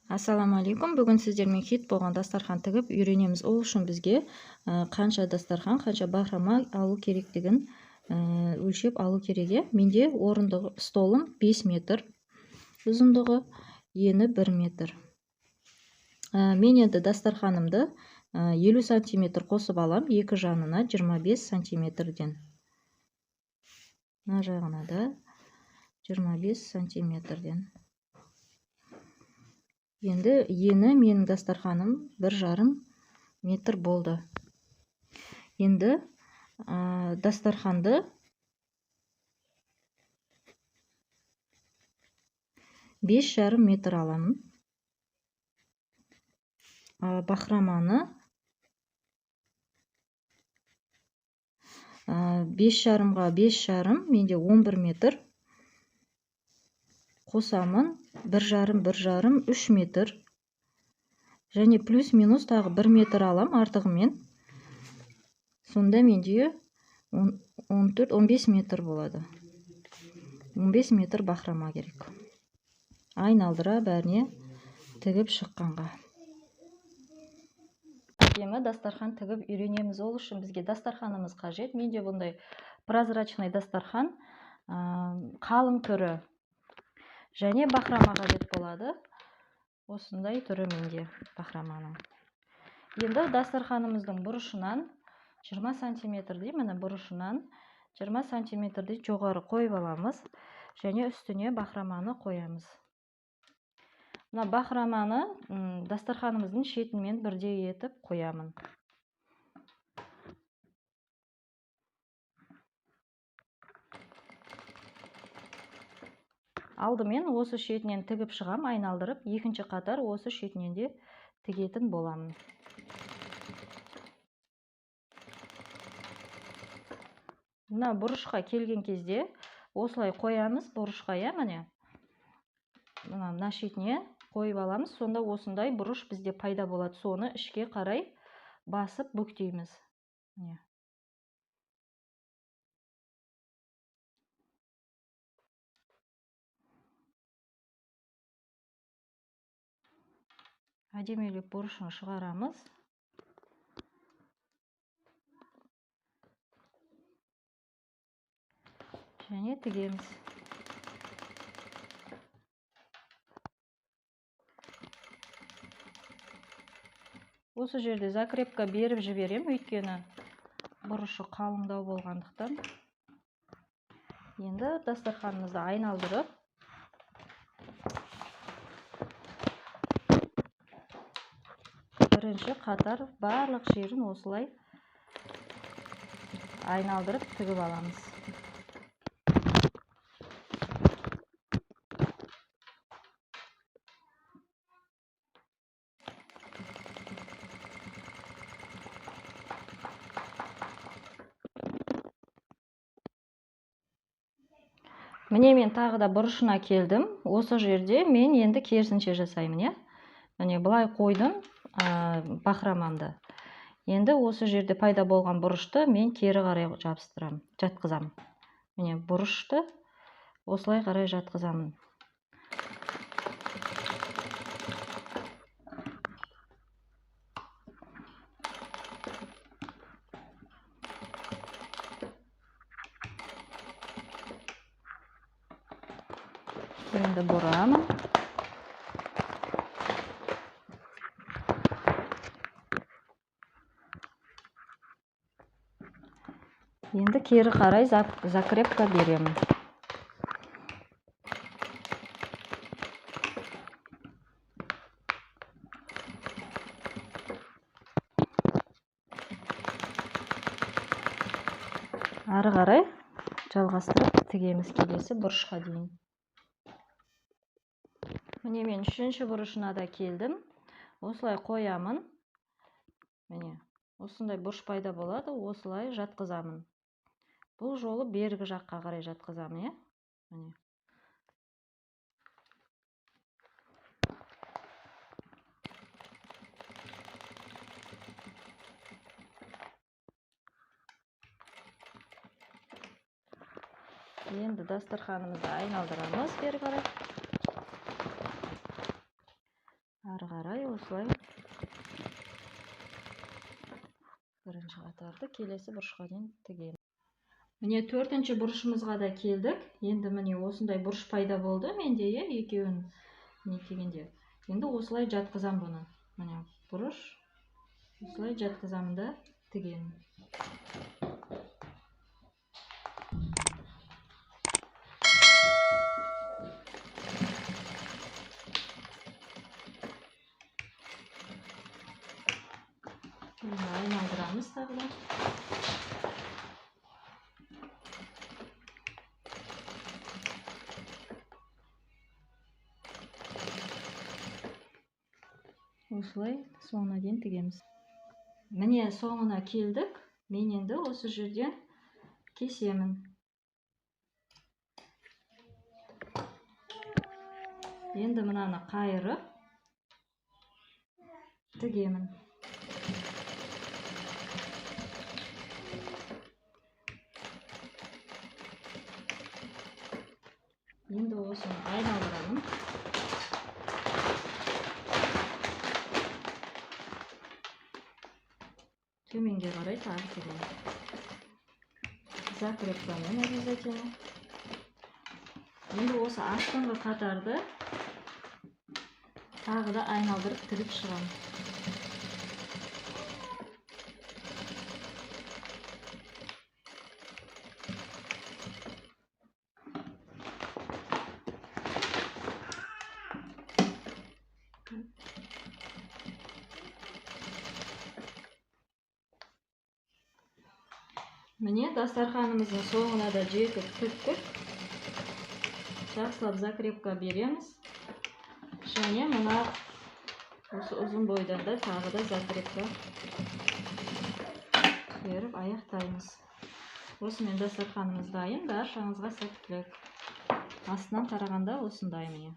Ассаламу-алейкум. Бүгін сіздермен хит болған дастархан тігіп үйренеміз. Ол үшін бізге қанша дастархан, қанша бахрама алу керектігін өлшеп алу керек. Менде орындығы столым 5 метр, ұзындығы ені 1 метр. Мен енді дастарханымды 50 сантиметр қосып алам, екі жанына 25 сантиметрден. Мына жағына да 25 сантиметрден. Енді ені менің дастарханым 1,5 метр болды. Енді дастарханды 5,5 метр аламын. Бахраманы 5,5-ға 5,5, менде 11 метр. Қосамын 1,5, 3 метр. Және плюс-минус тағы 1 метр алам артығымен. Сонда менде 14-15 метр болады. 15 метр бахрама керек. Айналдыра бәріне тігіп шыққанға. Әдемі дастархан тігіп үйренеміз. Ол үшін бізге дастарханымыз қажет. Менде бұндай прозрачный дастархан, қалың түрі және бахрама қажет болады. Осындай түрі менде бахраманың. Енді дастарханымыздың бұрышынан 20 сантиметрдей, міне бұрышынан 20 сантиметрдей жоғары қойып аламыз. Және үстіне бахраманы қоямыз. Мына бахраманы дастарханымыздың шетімен бірдей етіп қоямын. Алдымен осы шетінен тігіп шығам, айналдырып, екінші қатар осы шетінен де тігетін боламын. Мына бұрышқа келген кезде осылай қоямыз, бұрышқа, міне. Мына шетіне қойып аламыз, сонда осындай бұрыш бізде пайда болады. Соны ішке қарай басып бүктейміз. Әдемелеп бұрышын шығарамыз. Және тігеміз. Осы жерде закрепка беріп жіберем, өйткені бұрышы қалыңдау болғандықтан. Енді дастарханымызды айналдырып, бірінші қатар барлық жерін осылай айналдырып тігіп аламыз. Міне мен тағы да бұрышына келдім. Осы жерде мен енді керісінше жасаймын. Міне бұлай қойдым бахрамамды. Енді осы жерде пайда болған бұрышты мен кері қарай жатқызамын. Міне бұрышты осылай қарай жатқызамын. Енді бұрамын. Енді кері қарай закрепка беремін. Ары қарай жалғастырып тігеміз келесі бұрышқа дейін. Міне мен үшінші бұрышына да келдім. Осылай қоямын. Міне, осындай бұрыш пайда болады, осылай жатқызамын. Бұл жолы бергі жаққа қарай жатқызамын, Міне. Енді дастарханымызды айналдырамыз бері қарай. осылай бірінші қатарды келесі бұрышқа дейін тігемін. Міне төртінші бұрышымызға да келдік. Енді міне осындай бұрыш пайда болды менде, екеуін не тегенде. Енді осылай жатқызам бұны. Міне бұрыш осылай жатқызамын да тігемін. Айналдырамыз тағы да. Осылай соңына дейін тігеміз. Міне соңына келдік. Мен енді осы жерден кесемін. Енді мынаны қайырып тігемін. Енді осыны айналдырамын. Төменге қарай тағы тігемін. Закрепкамен обязательно. Енді осы астыңғы қатарды тағы да айналдырып тігіп шығамын. Міне дастарханымыздың соңына да жетіп тіктік. Жақсылап закрепка береміз. Және мына осы ұзын бойдан да тағы да закрепка беріп аяқтаймыз. Осымен дастарханымыз дайын. Баршаңызға сәттілік. Астынан қарағанда осындай міне.